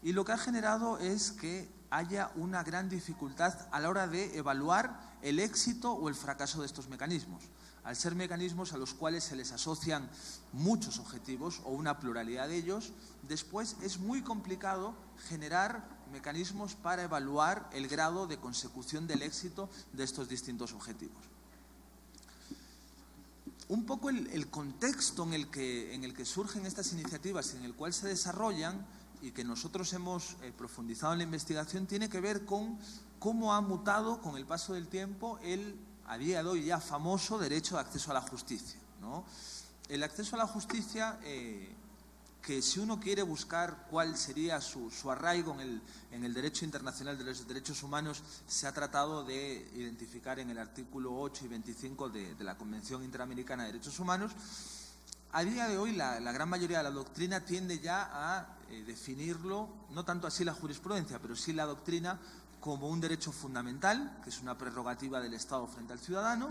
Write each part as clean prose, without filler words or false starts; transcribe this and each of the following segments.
y lo que ha generado es que haya una gran dificultad a la hora de evaluar el éxito o el fracaso de estos mecanismos. Al ser mecanismos a los cuales se les asocian muchos objetivos o una pluralidad de ellos, después es muy complicado generar mecanismos para evaluar el grado de consecución del éxito de estos distintos objetivos. Un poco el contexto en el que surgen estas iniciativas y en el cual se desarrollan y que nosotros hemos profundizado en la investigación tiene que ver con cómo ha mutado con el paso del tiempo el, a día de hoy ya famoso, derecho de acceso a la justicia, ¿no? El acceso a la justicia, que si uno quiere buscar cuál sería su arraigo en el derecho internacional de los derechos humanos, se ha tratado de identificar en el artículo 8 y 25 de la Convención Interamericana de Derechos Humanos. A día de hoy la gran mayoría de la doctrina tiende ya a definirlo, no tanto así la jurisprudencia, pero sí la doctrina, como un derecho fundamental, que es una prerrogativa del Estado frente al ciudadano,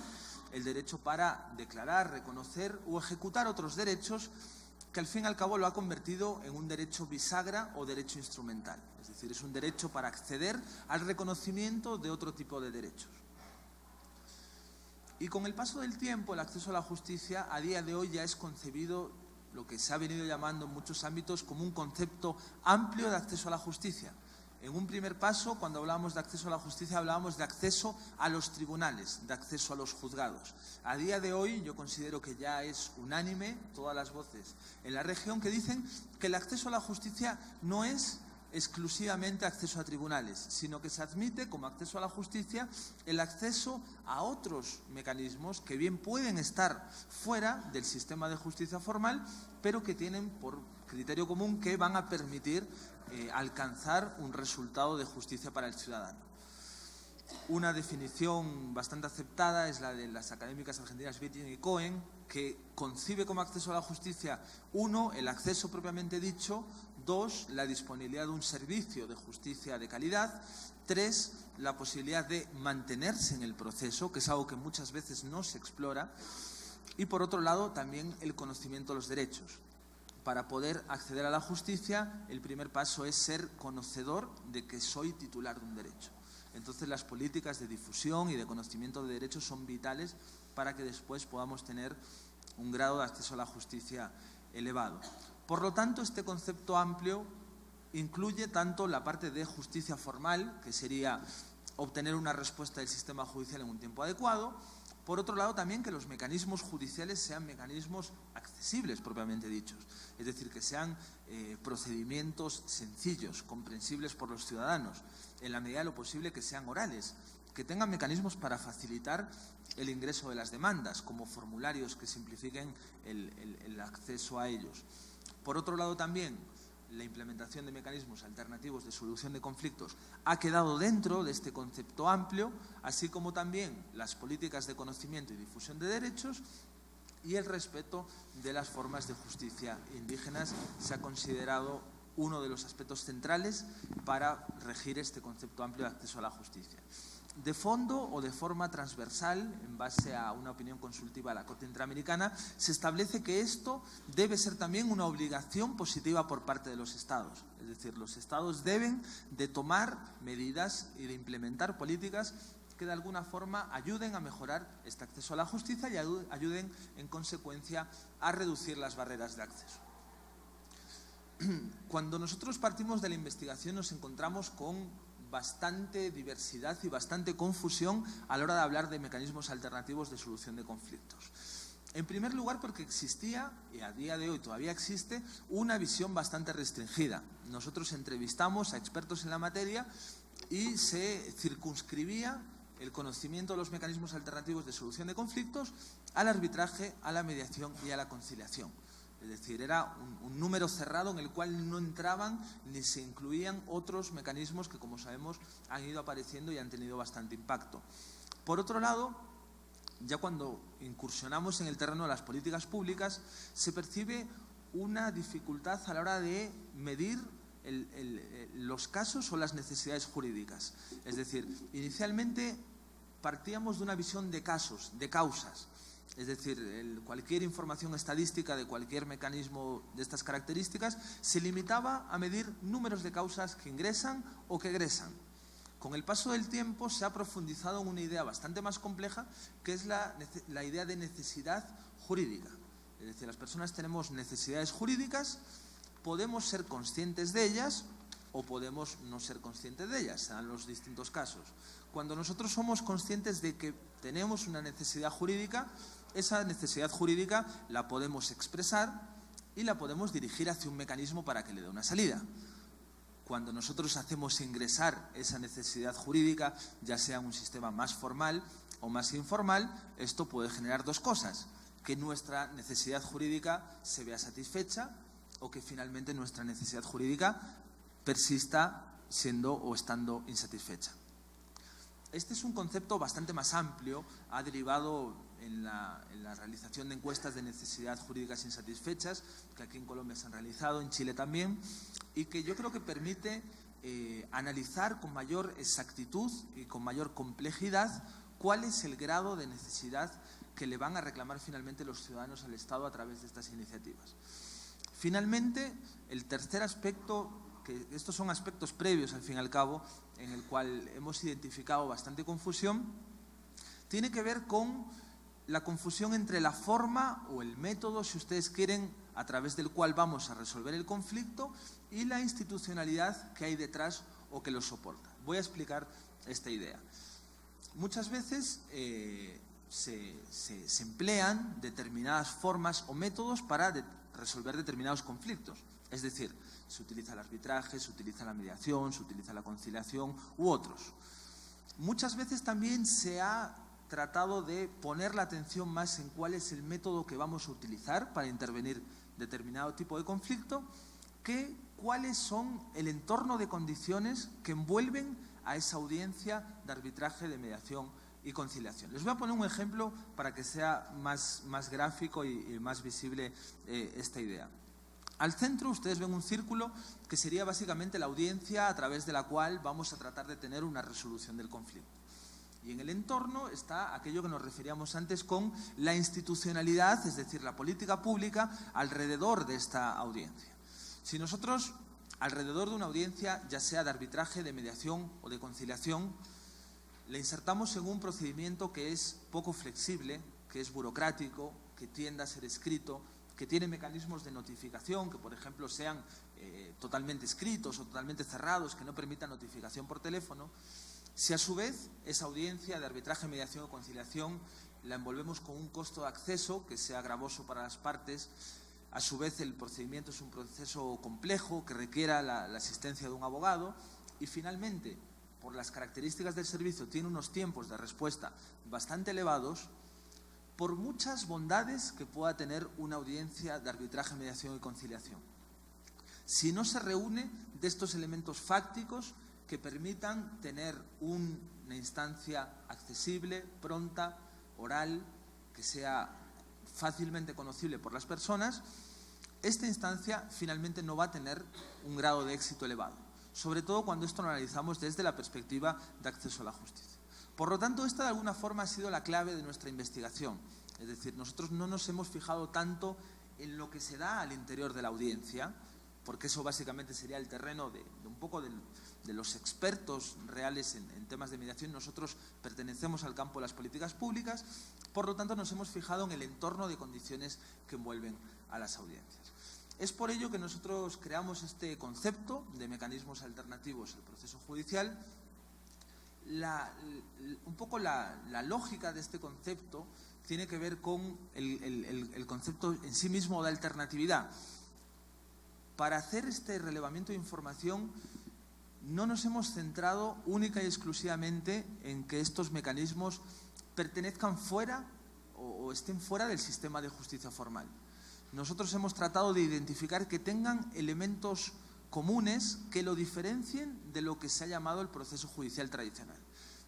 el derecho para declarar, reconocer o ejecutar otros derechos, que al fin y al cabo lo ha convertido en un derecho bisagra o derecho instrumental. Es decir, es un derecho para acceder al reconocimiento de otro tipo de derechos. Y con el paso del tiempo, el acceso a la justicia a día de hoy ya es concebido, lo que se ha venido llamando en muchos ámbitos, como un concepto amplio de acceso a la justicia. En un primer paso, cuando hablábamos de acceso a la justicia, hablábamos de acceso a los tribunales, de acceso a los juzgados. A día de hoy, yo considero que ya es unánime todas las voces en la región que dicen que el acceso a la justicia no es exclusivamente acceso a tribunales, sino que se admite como acceso a la justicia el acceso a otros mecanismos que bien pueden estar fuera del sistema de justicia formal, pero que tienen por criterio común que van a permitir alcanzar un resultado de justicia para el ciudadano. Una definición bastante aceptada es la de las académicas argentinas Vitti y Cohen, que concibe como acceso a la justicia, 1, el acceso propiamente dicho; 2, la disponibilidad de un servicio de justicia de calidad; 3, la posibilidad de mantenerse en el proceso, que es algo que muchas veces no se explora; y por otro lado también el conocimiento de los derechos. Para poder acceder a la justicia, el primer paso es ser conocedor de que soy titular de un derecho. Entonces, las políticas de difusión y de conocimiento de derechos son vitales para que después podamos tener un grado de acceso a la justicia elevado. Por lo tanto, este concepto amplio incluye tanto la parte de justicia formal, que sería obtener una respuesta del sistema judicial en un tiempo adecuado. Por otro lado, también que los mecanismos judiciales sean mecanismos accesibles, propiamente dichos. Es decir, que sean procedimientos sencillos, comprensibles por los ciudadanos, en la medida de lo posible que sean orales, que tengan mecanismos para facilitar el ingreso de las demandas, como formularios que simplifiquen el acceso a ellos. Por otro lado, también la implementación de mecanismos alternativos de solución de conflictos ha quedado dentro de este concepto amplio, así como también las políticas de conocimiento y difusión de derechos y el respeto de las formas de justicia indígenas se ha considerado uno de los aspectos centrales para regir este concepto amplio de acceso a la justicia. De fondo o de forma transversal, en base a una opinión consultiva de la Corte Interamericana, se establece que esto debe ser también una obligación positiva por parte de los Estados. Es decir, los Estados deben de tomar medidas y de implementar políticas que de alguna forma ayuden a mejorar este acceso a la justicia y ayuden en consecuencia a reducir las barreras de acceso. Cuando nosotros partimos de la investigación nos encontramos con bastante diversidad y bastante confusión a la hora de hablar de mecanismos alternativos de solución de conflictos. En primer lugar, porque existía, y a día de hoy todavía existe, una visión bastante restringida. Nosotros entrevistamos a expertos en la materia y se circunscribía el conocimiento de los mecanismos alternativos de solución de conflictos al arbitraje, a la mediación y a la conciliación. Es decir, era un número cerrado en el cual no entraban ni se incluían otros mecanismos que, como sabemos, han ido apareciendo y han tenido bastante impacto. Por otro lado, ya cuando incursionamos en el terreno de las políticas públicas, se percibe una dificultad a la hora de medir los casos o las necesidades jurídicas. Es decir, inicialmente partíamos de una visión de casos, de causas. es decir, cualquier información estadística de cualquier mecanismo de estas características, se limitaba a medir números de causas que ingresan o que egresan. Con el paso del tiempo se ha profundizado en una idea bastante más compleja, que es la idea de necesidad jurídica. Es decir, las personas tenemos necesidades jurídicas, podemos ser conscientes de ellas o podemos no ser conscientes de ellas, en los distintos casos. Cuando nosotros somos conscientes de que tenemos una necesidad jurídica, esa necesidad jurídica la podemos expresar y la podemos dirigir hacia un mecanismo para que le dé una salida. Cuando nosotros hacemos ingresar esa necesidad jurídica, ya sea en un sistema más formal o más informal, esto puede generar dos cosas: que nuestra necesidad jurídica se vea satisfecha o que finalmente nuestra necesidad jurídica persista siendo o estando insatisfecha. Este es un concepto bastante más amplio, ha derivado en la realización de encuestas de necesidad jurídicas insatisfechas, que aquí en Colombia se han realizado, en Chile también, y que yo creo que permite analizar con mayor exactitud y con mayor complejidad cuál es el grado de necesidad que le van a reclamar finalmente los ciudadanos al Estado a través de estas iniciativas. Finalmente, el tercer aspecto, que estos son aspectos previos al fin y al cabo, en el cual hemos identificado bastante confusión, tiene que ver con la confusión entre la forma o el método, si ustedes quieren, a través del cual vamos a resolver el conflicto, y la institucionalidad que hay detrás o que lo soporta. Voy a explicar esta idea. Muchas veces se emplean determinadas formas o métodos para resolver determinados conflictos. Es decir, se utiliza el arbitraje, se utiliza la mediación, se utiliza la conciliación u otros. Muchas veces también se ha tratado de poner la atención más en cuál es el método que vamos a utilizar para intervenir determinado tipo de conflicto, que cuáles son el entorno de condiciones que envuelven a esa audiencia de arbitraje, de mediación y conciliación. Les voy a poner un ejemplo para que sea más gráfico y más visible esta idea. Al centro ustedes ven un círculo que sería básicamente la audiencia a través de la cual vamos a tratar de tener una resolución del conflicto. Y en el entorno está aquello que nos referíamos antes con la institucionalidad, es decir, la política pública alrededor de esta audiencia. Si nosotros, alrededor de una audiencia, ya sea de arbitraje, de mediación o de conciliación, le insertamos en un procedimiento que es poco flexible, que es burocrático, que tiende a ser escrito, que tiene mecanismos de notificación que, por ejemplo, sean totalmente escritos o totalmente cerrados, que no permitan notificación por teléfono, si a su vez esa audiencia de arbitraje, mediación o conciliación la envolvemos con un costo de acceso que sea gravoso para las partes, a su vez el procedimiento es un proceso complejo que requiera la asistencia de un abogado y finalmente, por las características del servicio, tiene unos tiempos de respuesta bastante elevados, por muchas bondades que pueda tener una audiencia de arbitraje, mediación y conciliación. Si no se reúne de estos elementos fácticos que permitan tener una instancia accesible, pronta, oral, que sea fácilmente conocible por las personas, esta instancia finalmente no va a tener un grado de éxito elevado, sobre todo cuando esto lo analizamos desde la perspectiva de acceso a la justicia. Por lo tanto, esta de alguna forma ha sido la clave de nuestra investigación. Es decir, nosotros no nos hemos fijado tanto en lo que se da al interior de la audiencia, porque eso básicamente sería el terreno de un poco de los expertos reales en temas de mediación. Nosotros pertenecemos al campo de las políticas públicas, por lo tanto nos hemos fijado en el entorno de condiciones que envuelven a las audiencias. Es por ello que nosotros creamos este concepto de mecanismos alternativos al proceso judicial. Un poco la lógica de este concepto tiene que ver con el concepto en sí mismo de alternatividad. Para hacer este relevamiento de información no nos hemos centrado única y exclusivamente en que estos mecanismos pertenezcan fuera o estén fuera del sistema de justicia formal. Nosotros hemos tratado de identificar que tengan elementos comunes que lo diferencien de lo que se ha llamado el proceso judicial tradicional.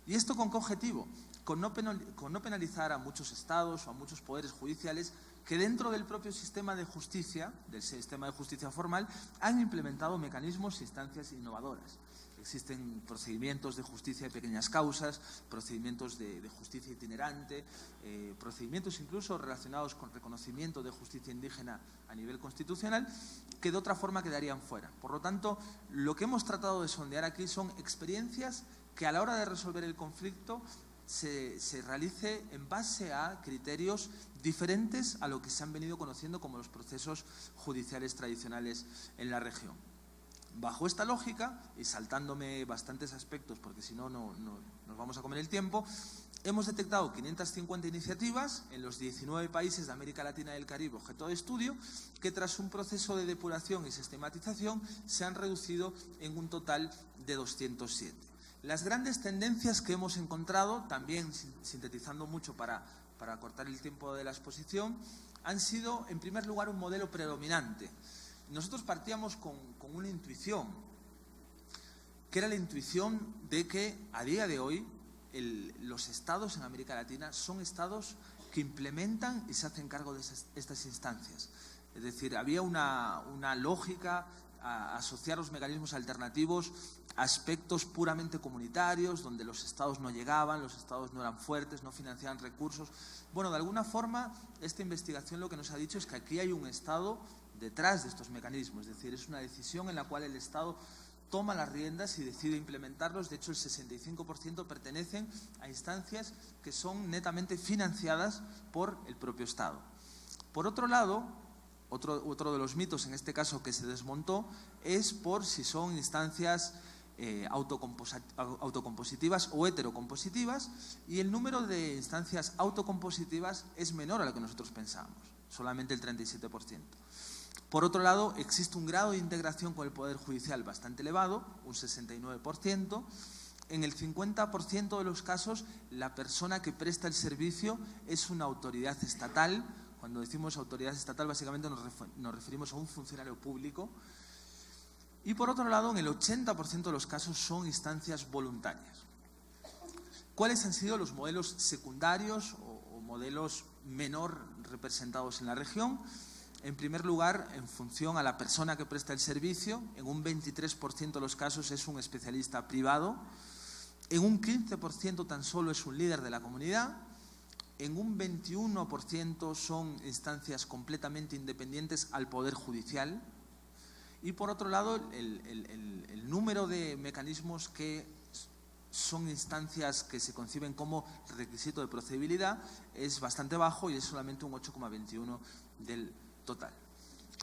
¿Y esto con qué objetivo? Con no penalizar a muchos estados o a muchos poderes judiciales que dentro del propio sistema de justicia, del sistema de justicia formal, han implementado mecanismos e instancias innovadoras. Existen procedimientos de justicia de pequeñas causas, procedimientos de justicia itinerante, procedimientos incluso relacionados con reconocimiento de justicia indígena a nivel constitucional, que de otra forma quedarían fuera. Por lo tanto, lo que hemos tratado de sondear aquí son experiencias que a la hora de resolver el conflicto se realice en base a criterios diferentes a lo que se han venido conociendo como los procesos judiciales tradicionales en la región. Bajo esta lógica, y saltándome bastantes aspectos porque si no nos vamos a comer el tiempo, hemos detectado 550 iniciativas en los 19 países de América Latina y el Caribe objeto de estudio, que tras un proceso de depuración y sistematización se han reducido en un total de 207. Las grandes tendencias que hemos encontrado, también sintetizando mucho para acortar el tiempo de la exposición, han sido, en primer lugar, un modelo predominante. Nosotros partíamos con una intuición, que era la intuición de que a día de hoy los estados en América Latina son estados que implementan y se hacen cargo de estas instancias. Es decir, había una lógica a asociar los mecanismos alternativos a aspectos puramente comunitarios, donde los estados no llegaban, los estados no eran fuertes, no financiaban recursos. Bueno, de alguna forma, esta investigación lo que nos ha dicho es que aquí hay un estado detrás de estos mecanismos, es decir, es una decisión en la cual el Estado toma las riendas y decide implementarlos. De hecho, el 65% pertenecen a instancias que son netamente financiadas por el propio Estado. Por otro lado, otro de los mitos, en este caso, que se desmontó, es por si son instancias autocompositivas o heterocompositivas, y el número de instancias autocompositivas es menor a lo que nosotros pensábamos, solamente el 37%. Por otro lado, existe un grado de integración con el Poder Judicial bastante elevado, un 69%. En el 50% de los casos, la persona que presta el servicio es una autoridad estatal. Cuando decimos autoridad estatal, básicamente nos referimos a un funcionario público. Y por otro lado, en el 80% de los casos son instancias voluntarias. ¿Cuáles han sido los modelos secundarios o modelos menor representados en la región? En primer lugar, en función a la persona que presta el servicio, en un 23% de los casos es un especialista privado, en un 15% tan solo es un líder de la comunidad, en un 21% son instancias completamente independientes al Poder Judicial, y por otro lado, el número de mecanismos que son instancias que se conciben como requisito de procedibilidad es bastante bajo y es solamente un 8,21% del total.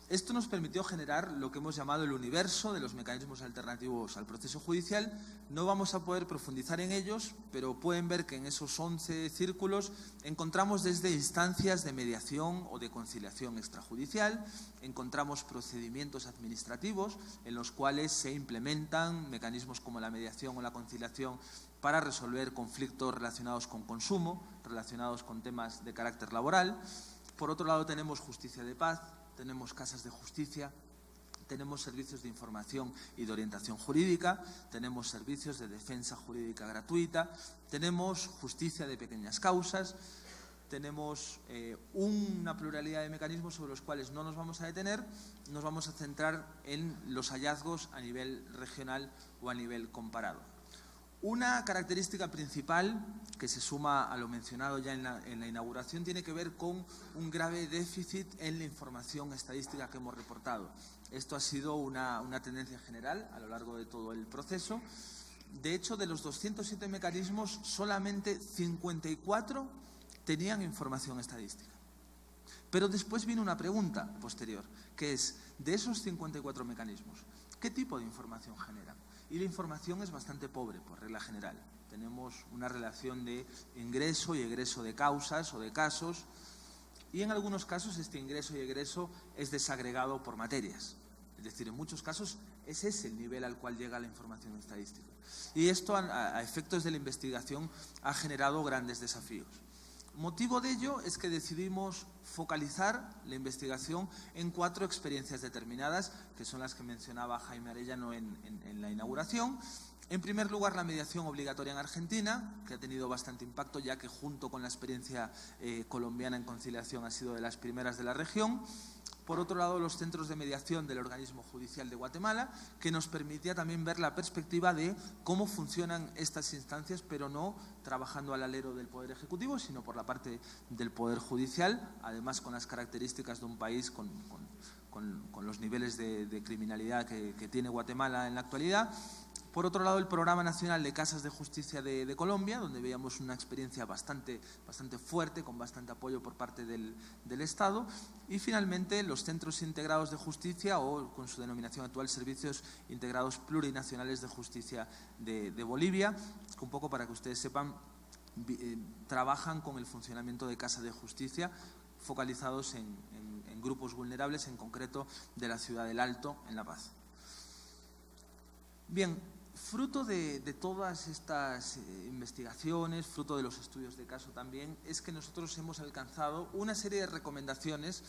Esto nos permitió generar lo que hemos llamado el universo de los mecanismos alternativos al proceso judicial. No vamos a poder profundizar en ellos, pero pueden ver que en esos 11 círculos encontramos desde instancias de mediación o de conciliación extrajudicial, encontramos procedimientos administrativos en los cuales se implementan mecanismos como la mediación o la conciliación para resolver conflictos relacionados con consumo, relacionados con temas de carácter laboral. Por otro lado, tenemos justicia de paz, tenemos casas de justicia, tenemos servicios de información y de orientación jurídica, tenemos servicios de defensa jurídica gratuita, tenemos justicia de pequeñas causas, tenemos una pluralidad de mecanismos sobre los cuales no nos vamos a detener, nos vamos a centrar en los hallazgos a nivel regional o a nivel comparado. Una característica principal que se suma a lo mencionado ya en la inauguración tiene que ver con un grave déficit en la información estadística que hemos reportado. Esto ha sido una tendencia general a lo largo de todo el proceso. De hecho, de los 207 mecanismos, solamente 54 tenían información estadística. Pero después vino una pregunta posterior, que es, de esos 54 mecanismos, ¿qué tipo de información generan? Y la información es bastante pobre, por regla general. Tenemos una relación de ingreso y egreso de causas o de casos, y en algunos casos este ingreso y egreso es desagregado por materias. Es decir, en muchos casos ese es el nivel al cual llega la información estadística. Y esto, a efectos de la investigación, ha generado grandes desafíos. Motivo de ello es que decidimos focalizar la investigación en 4 experiencias determinadas, que son las que mencionaba Jaime Arellano en la inauguración, En primer lugar, la mediación obligatoria en Argentina, que ha tenido bastante impacto, ya que junto con la experiencia colombiana en conciliación ha sido de las primeras de la región. Por otro lado, los centros de mediación del Organismo Judicial de Guatemala, que nos permitía también ver la perspectiva de cómo funcionan estas instancias, pero no trabajando al alero del Poder Ejecutivo, sino por la parte del Poder Judicial, además con las características de un país con los niveles de criminalidad que tiene Guatemala en la actualidad. Por otro lado, el Programa Nacional de Casas de Justicia de Colombia, donde veíamos una experiencia bastante fuerte, con bastante apoyo por parte del Estado. Y finalmente, los Centros Integrados de Justicia, o con su denominación actual, Servicios Integrados Plurinacionales de Justicia de Bolivia, que un poco para que ustedes sepan, trabajan con el funcionamiento de casas de justicia focalizados en grupos vulnerables, en concreto de la ciudad del Alto, en La Paz. Bien, fruto de todas estas investigaciones, fruto de los estudios de caso también, es que nosotros hemos alcanzado una serie de recomendaciones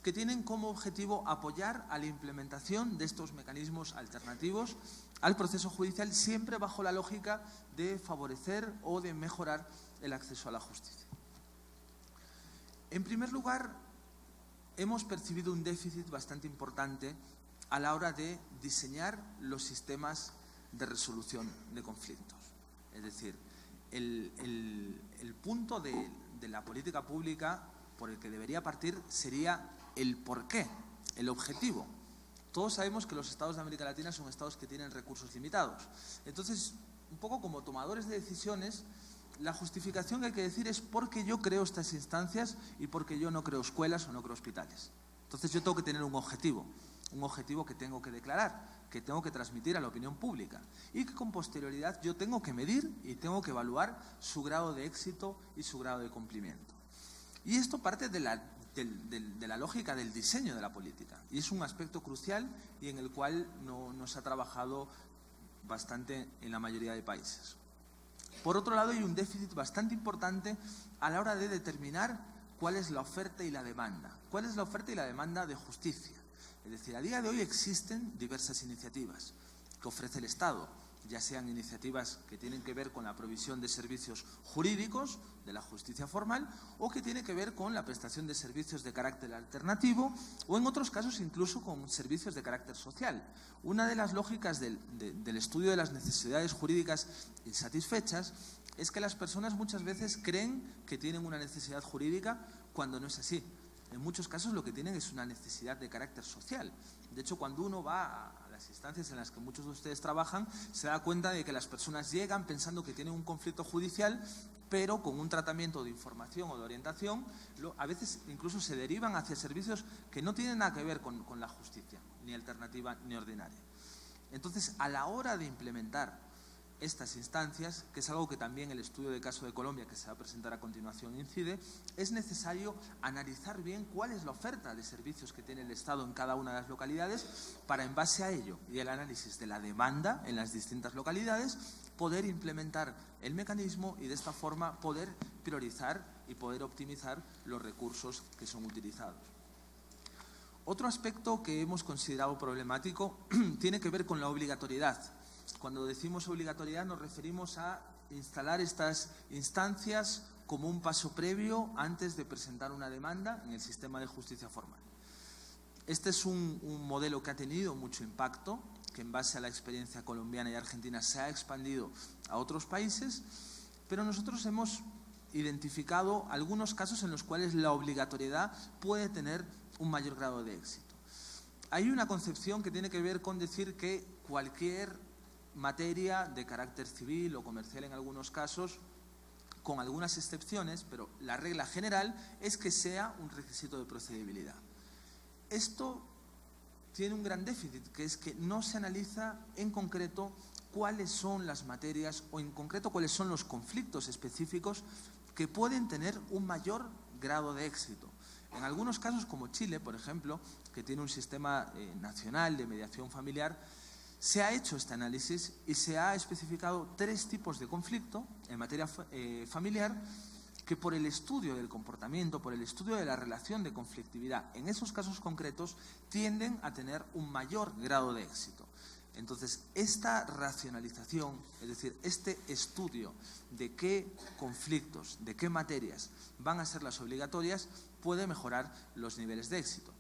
que tienen como objetivo apoyar a la implementación de estos mecanismos alternativos al proceso judicial, siempre bajo la lógica de favorecer o de mejorar el acceso a la justicia. En primer lugar, hemos percibido un déficit bastante importante a la hora de diseñar los sistemas de resolución de conflictos. Es decir, el punto de la política pública por el que debería partir sería el porqué, el objetivo. Todos sabemos que los estados de América Latina son estados que tienen recursos limitados. Entonces, un poco como tomadores de decisiones, la justificación que hay que decir es por qué yo creo estas instancias y por qué yo no creo escuelas o no creo hospitales. Entonces yo tengo que tener un objetivo que tengo que declarar, que tengo que transmitir a la opinión pública y que con posterioridad yo tengo que medir y tengo que evaluar su grado de éxito y su grado de cumplimiento. Y esto parte de la lógica del diseño de la política y es un aspecto crucial y en el cual no se ha trabajado bastante en la mayoría de países. Por otro lado, hay un déficit bastante importante a la hora de determinar cuál es la oferta y la demanda. ¿Cuál es la oferta y la demanda de justicia? Es decir, a día de hoy existen diversas iniciativas que ofrece el Estado, ya sean iniciativas que tienen que ver con la provisión de servicios jurídicos de la justicia formal o que tienen que ver con la prestación de servicios de carácter alternativo o en otros casos incluso con servicios de carácter social. Una de las lógicas del estudio de las necesidades jurídicas insatisfechas es que las personas muchas veces creen que tienen una necesidad jurídica cuando no es así. En muchos casos lo que tienen es una necesidad de carácter social. De hecho, cuando uno va a las instancias en las que muchos de ustedes trabajan, se da cuenta de que las personas llegan pensando que tienen un conflicto judicial, pero con un tratamiento de información o de orientación, a veces incluso se derivan hacia servicios que no tienen nada que ver con la justicia, ni alternativa ni ordinaria. Entonces, a la hora de implementar estas instancias, que es algo que también el estudio de caso de Colombia, que se va a presentar a continuación, incide, es necesario analizar bien cuál es la oferta de servicios que tiene el Estado en cada una de las localidades para, en base a ello y el análisis de la demanda en las distintas localidades, poder implementar el mecanismo y de esta forma poder priorizar y poder optimizar los recursos que son utilizados. Otro aspecto que hemos considerado problemático tiene que ver con la obligatoriedad. Cuando decimos obligatoriedad nos referimos a instalar estas instancias como un paso previo antes de presentar una demanda en el sistema de justicia formal. Este es un modelo que ha tenido mucho impacto, que en base a la experiencia colombiana y argentina se ha expandido a otros países, pero nosotros hemos identificado algunos casos en los cuales la obligatoriedad puede tener un mayor grado de éxito. Hay una concepción que tiene que ver con decir que cualquier materia de carácter civil o comercial en algunos casos, con algunas excepciones, pero la regla general es que sea un requisito de procedibilidad. Esto tiene un gran déficit, que es que no se analiza en concreto cuáles son las materias o en concreto cuáles son los conflictos específicos que pueden tener un mayor grado de éxito. En algunos casos, como Chile, por ejemplo, que tiene un sistema nacional de mediación familiar, se ha hecho este análisis y se ha especificado 3 tipos de conflicto en materia familiar que por el estudio del comportamiento, por el estudio de la relación de conflictividad en esos casos concretos, tienden a tener un mayor grado de éxito. Entonces, esta racionalización, es decir, este estudio de qué conflictos, de qué materias van a ser las obligatorias, puede mejorar los niveles de éxito.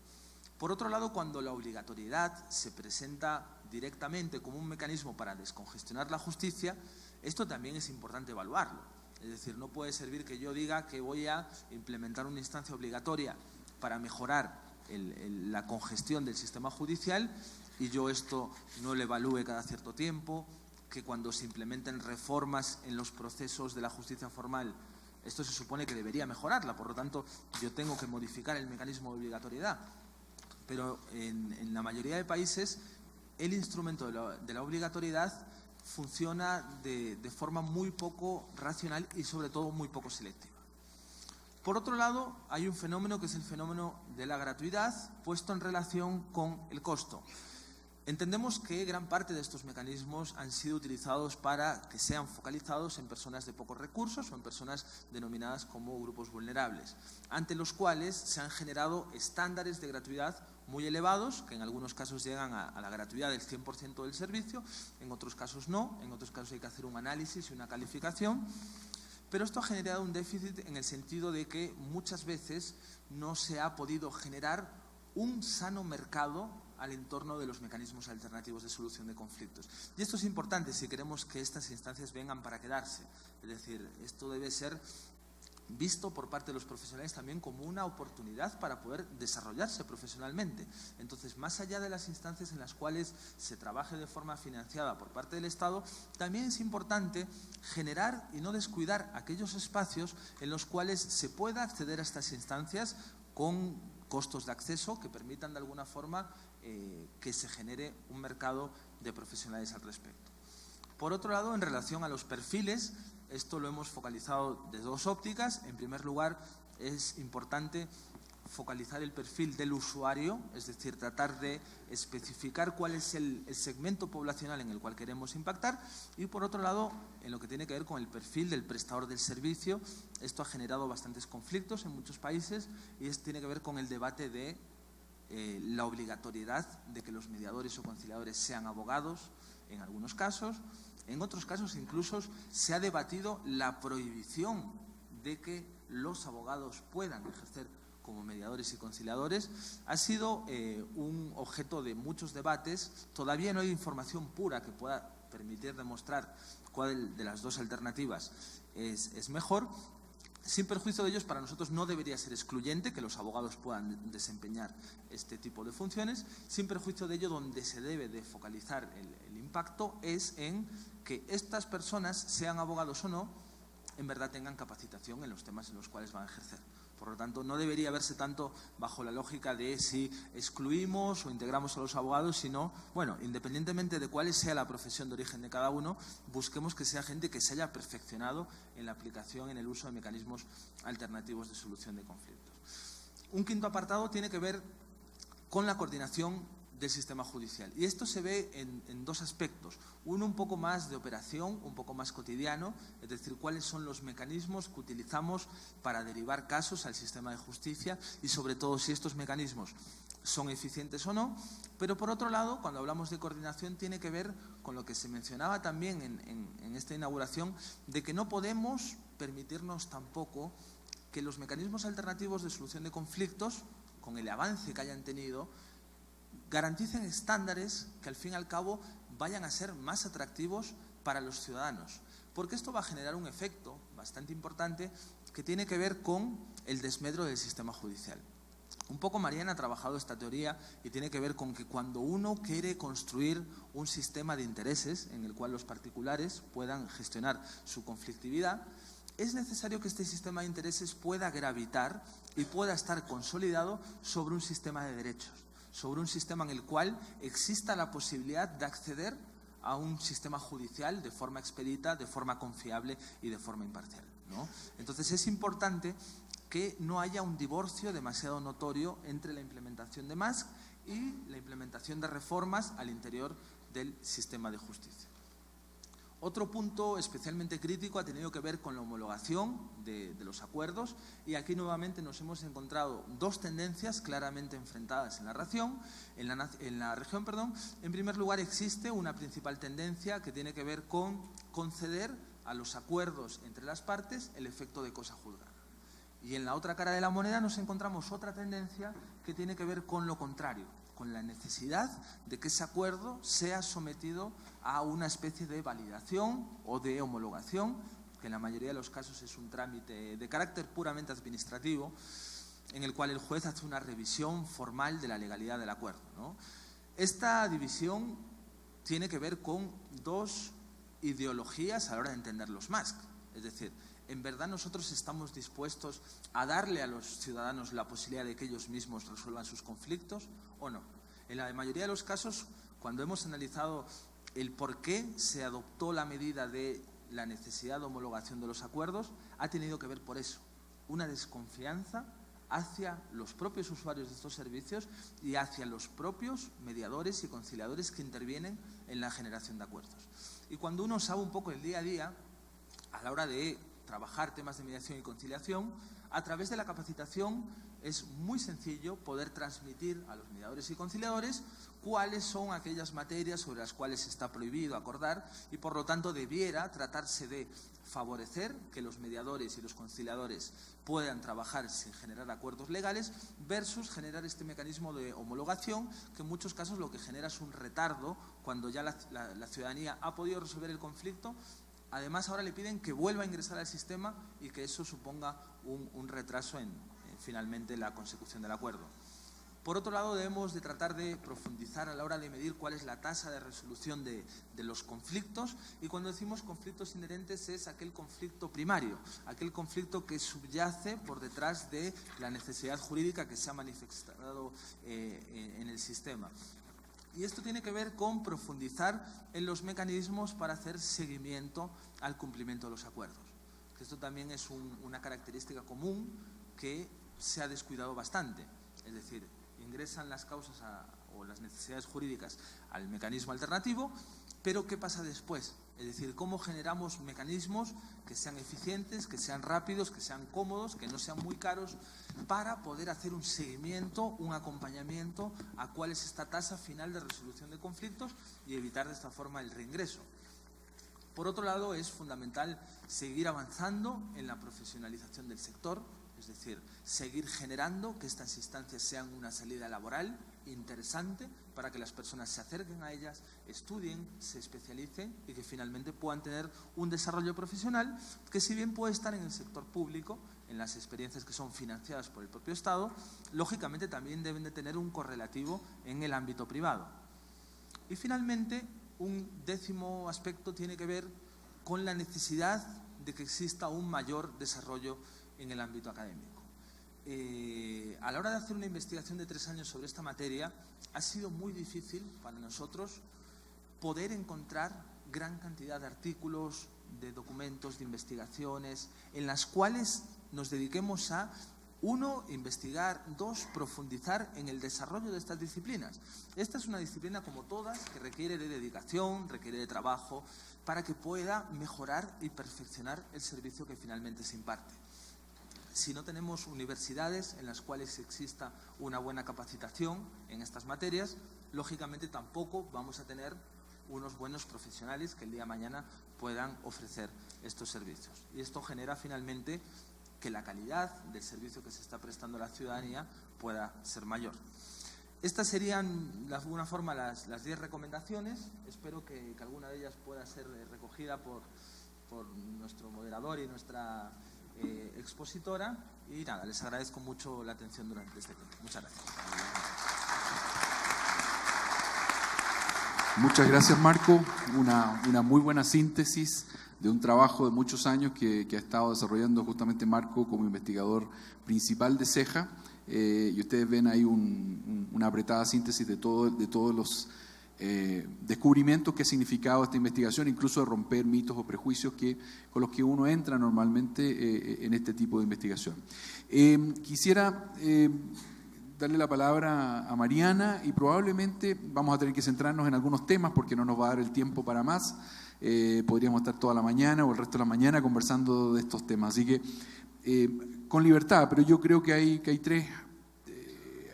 Por otro lado, cuando la obligatoriedad se presenta directamente como un mecanismo para descongestionar la justicia, esto también es importante evaluarlo. Es decir, no puede servir que yo diga que voy a implementar una instancia obligatoria para mejorar la congestión del sistema judicial y yo esto no lo evalúe cada cierto tiempo, que cuando se implementen reformas en los procesos de la justicia formal, esto se supone que debería mejorarla, por lo tanto yo tengo que modificar el mecanismo de obligatoriedad. Pero en la mayoría de países el instrumento de la obligatoriedad funciona de forma muy poco racional y sobre todo muy poco selectiva. Por otro lado, hay un fenómeno que es el fenómeno de la gratuidad puesto en relación con el costo. Entendemos que gran parte de estos mecanismos han sido utilizados para que sean focalizados en personas de pocos recursos o en personas denominadas como grupos vulnerables, ante los cuales se han generado estándares de gratuidad muy elevados, que en algunos casos llegan a la gratuidad del 100% del servicio, en otros casos no, en otros casos hay que hacer un análisis y una calificación. Pero esto ha generado un déficit en el sentido de que muchas veces no se ha podido generar un sano mercado al entorno de los mecanismos alternativos de solución de conflictos. Y esto es importante si queremos que estas instancias vengan para quedarse. Es decir, esto debe ser visto por parte de los profesionales también como una oportunidad para poder desarrollarse profesionalmente. Entonces, más allá de las instancias en las cuales se trabaje de forma financiada por parte del Estado, también es importante generar y no descuidar aquellos espacios en los cuales se pueda acceder a estas instancias con costos de acceso que permitan de alguna forma que se genere un mercado de profesionales al respecto. Por otro lado, en relación a los perfiles, esto lo hemos focalizado de dos ópticas. En primer lugar, es importante focalizar el perfil del usuario, es decir, tratar de especificar cuál es el segmento poblacional en el cual queremos impactar. Y por otro lado, en lo que tiene que ver con el perfil del prestador del servicio, esto ha generado bastantes conflictos en muchos países y tiene que ver con el debate de la obligatoriedad de que los mediadores o conciliadores sean abogados en algunos casos. En otros casos incluso se ha debatido la prohibición de que los abogados puedan ejercer como mediadores y conciliadores. Ha sido un objeto de muchos debates. Todavía no hay información pura que pueda permitir demostrar cuál de las dos alternativas es mejor. Sin perjuicio de ellos, para nosotros no debería ser excluyente que los abogados puedan desempeñar este tipo de funciones. Sin perjuicio de ello, donde se debe de focalizar el impacto es en que estas personas, sean abogados o no, en verdad tengan capacitación en los temas en los cuales van a ejercer. Por lo tanto, no debería verse tanto bajo la lógica de si excluimos o integramos a los abogados, sino, bueno, independientemente de cuál sea la profesión de origen de cada uno, busquemos que sea gente que se haya perfeccionado en la aplicación, en el uso de mecanismos alternativos de solución de conflictos. Un quinto apartado tiene que ver con la coordinación del sistema judicial. Y esto se ve en dos aspectos. Uno un poco más de operación, un poco más cotidiano, es decir, cuáles son los mecanismos que utilizamos para derivar casos al sistema de justicia y sobre todo si estos mecanismos son eficientes o no. Pero por otro lado, cuando hablamos de coordinación tiene que ver con lo que se mencionaba también en esta inauguración, de que no podemos permitirnos tampoco que los mecanismos alternativos de solución de conflictos, con el avance que hayan tenido, garanticen estándares que al fin y al cabo vayan a ser más atractivos para los ciudadanos, porque esto va a generar un efecto bastante importante que tiene que ver con el desmedro del sistema judicial. Un poco Mariana ha trabajado esta teoría y tiene que ver con que cuando uno quiere construir un sistema de intereses en el cual los particulares puedan gestionar su conflictividad, es necesario que este sistema de intereses pueda gravitar y pueda estar consolidado sobre un sistema de derechos, sobre un sistema en el cual exista la posibilidad de acceder a un sistema judicial de forma expedita, de forma confiable y de forma imparcial, ¿no? Entonces es importante que no haya un divorcio demasiado notorio entre la implementación de MASC y la implementación de reformas al interior del sistema de justicia. Otro punto especialmente crítico ha tenido que ver con la homologación de los acuerdos, y aquí nuevamente nos hemos encontrado dos tendencias claramente enfrentadas en la región. En primer lugar, existe una principal tendencia que tiene que ver con conceder a los acuerdos entre las partes el efecto de cosa juzgada. Y en la otra cara de la moneda nos encontramos otra tendencia que tiene que ver con lo contrario, con la necesidad de que ese acuerdo sea sometido a una especie de validación o de homologación, que en la mayoría de los casos es un trámite de carácter puramente administrativo, en el cual el juez hace una revisión formal de la legalidad del acuerdo, ¿no? Esta división tiene que ver con dos ideologías a la hora de entender los MASC. Es decir, ¿en verdad nosotros estamos dispuestos a darle a los ciudadanos la posibilidad de que ellos mismos resuelvan sus conflictos o no? En la mayoría de los casos, cuando hemos analizado el por qué se adoptó la medida de la necesidad de homologación de los acuerdos, ha tenido que ver por eso, una desconfianza hacia los propios usuarios de estos servicios y hacia los propios mediadores y conciliadores que intervienen en la generación de acuerdos. Y cuando uno sabe un poco el día a día, a la hora de trabajar temas de mediación y conciliación, a través de la capacitación es muy sencillo poder transmitir a los mediadores y conciliadores cuáles son aquellas materias sobre las cuales está prohibido acordar, y por lo tanto debiera tratarse de favorecer que los mediadores y los conciliadores puedan trabajar sin generar acuerdos legales versus generar este mecanismo de homologación, que en muchos casos lo que genera es un retardo cuando ya la ciudadanía ha podido resolver el conflicto. Además, ahora le piden que vuelva a ingresar al sistema y que eso suponga un retraso en finalmente la consecución del acuerdo. Por otro lado, debemos de tratar de profundizar a la hora de medir cuál es la tasa de resolución de los conflictos, y cuando decimos conflictos inherentes es aquel conflicto primario, aquel conflicto que subyace por detrás de la necesidad jurídica que se ha manifestado en el sistema. Y esto tiene que ver con profundizar en los mecanismos para hacer seguimiento al cumplimiento de los acuerdos. Esto también es una característica común que se ha descuidado bastante. Es decir, ingresan las causas o las necesidades jurídicas al mecanismo alternativo, pero ¿qué pasa después? Es decir, ¿cómo generamos mecanismos que sean eficientes, que sean rápidos, que sean cómodos, que no sean muy caros, para poder hacer un seguimiento, un acompañamiento a cuál es esta tasa final de resolución de conflictos y evitar de esta forma el reingreso? Por otro lado, es fundamental seguir avanzando en la profesionalización del sector, es decir, seguir generando que estas instancias sean una salida laboral interesante para que las personas se acerquen a ellas, estudien, se especialicen y que finalmente puedan tener un desarrollo profesional que, si bien puede estar en el sector público, en las experiencias que son financiadas por el propio Estado, lógicamente también deben de tener un correlativo en el ámbito privado. Y finalmente, un décimo aspecto tiene que ver con la necesidad de que exista un mayor desarrollo en el ámbito académico. A la hora de hacer una investigación de 3 años sobre esta materia, ha sido muy difícil para nosotros poder encontrar gran cantidad de artículos, de documentos, de investigaciones, en las cuales nos dediquemos a, 1, investigar, 2, profundizar en el desarrollo de estas disciplinas. Esta es una disciplina, como todas, que requiere de dedicación, requiere de trabajo, para que pueda mejorar y perfeccionar el servicio que finalmente se imparte. Si no tenemos universidades en las cuales exista una buena capacitación en estas materias, lógicamente tampoco vamos a tener unos buenos profesionales que el día de mañana puedan ofrecer estos servicios. Y esto genera finalmente que la calidad del servicio que se está prestando a la ciudadanía pueda ser mayor. Estas serían, de alguna forma, las 10 recomendaciones. Espero que alguna de ellas pueda ser recogida por nuestro moderador y nuestra expositora, y nada, les agradezco mucho la atención durante este tiempo. Muchas gracias. Muchas gracias, Marco. Una muy buena síntesis de un trabajo de muchos años que ha estado desarrollando justamente Marco como investigador principal de CEJA, y ustedes ven ahí una apretada síntesis de todos los descubrimientos que ha significado esta investigación, incluso de romper mitos o prejuicios con los que uno entra normalmente en este tipo de investigación. Quisiera darle la palabra a Mariana y probablemente vamos a tener que centrarnos en algunos temas porque no nos va a dar el tiempo para más. Podríamos estar toda la mañana o el resto de la mañana conversando de estos temas. Así que con libertad, pero yo creo que hay tres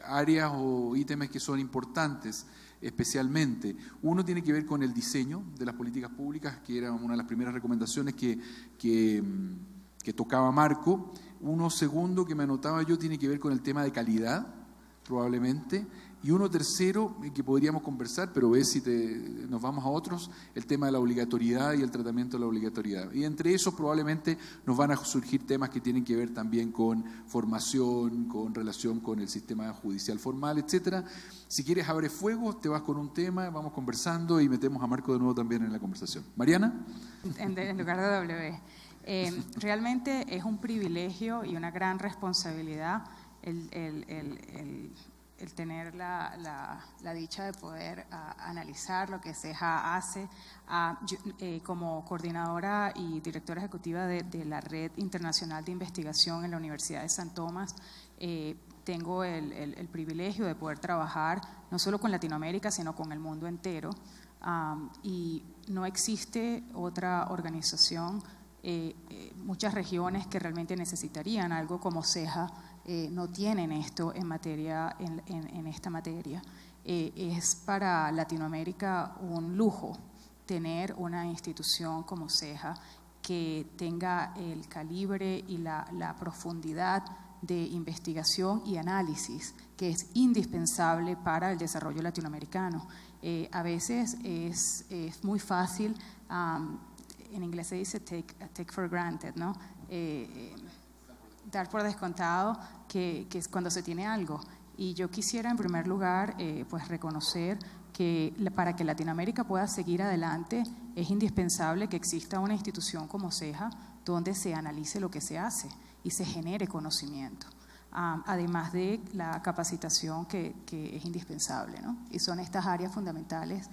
áreas o ítems que son importantes especialmente. Uno tiene que ver con el diseño de las políticas públicas, que era una de las primeras recomendaciones que tocaba Marco. Uno segundo que me anotaba yo tiene que ver con el tema de calidad, probablemente. Y uno tercero que podríamos conversar, pero ves si nos vamos a otros, el tema de la obligatoriedad y el tratamiento de la obligatoriedad. Y entre esos probablemente nos van a surgir temas que tienen que ver también con formación, con relación con el sistema judicial formal, etcétera. Si quieres abre fuego, te vas con un tema, vamos conversando y metemos a Marco de nuevo también en la conversación. Mariana. En lugar de W. Realmente es un privilegio y una gran responsabilidad el tener la dicha de poder analizar lo que CEJA hace. Como coordinadora y directora ejecutiva de la Red Internacional de Investigación en la Universidad de San Tomás, tengo el privilegio de poder trabajar no solo con Latinoamérica, sino con el mundo entero. Y no existe otra organización, muchas regiones que realmente necesitarían algo como CEJA, no tienen esto en esta materia. Es para Latinoamérica un lujo tener una institución como CEJA que tenga el calibre y la profundidad de investigación y análisis que es indispensable para el desarrollo latinoamericano. A veces es muy fácil, en inglés se dice take for granted, ¿no? Dar por descontado que es cuando se tiene algo. Y yo quisiera en primer lugar pues reconocer que para que Latinoamérica pueda seguir adelante es indispensable que exista una institución como CEJA donde se analice lo que se hace y se genere conocimiento, además de la capacitación que es indispensable, ¿no? Y son estas áreas fundamentales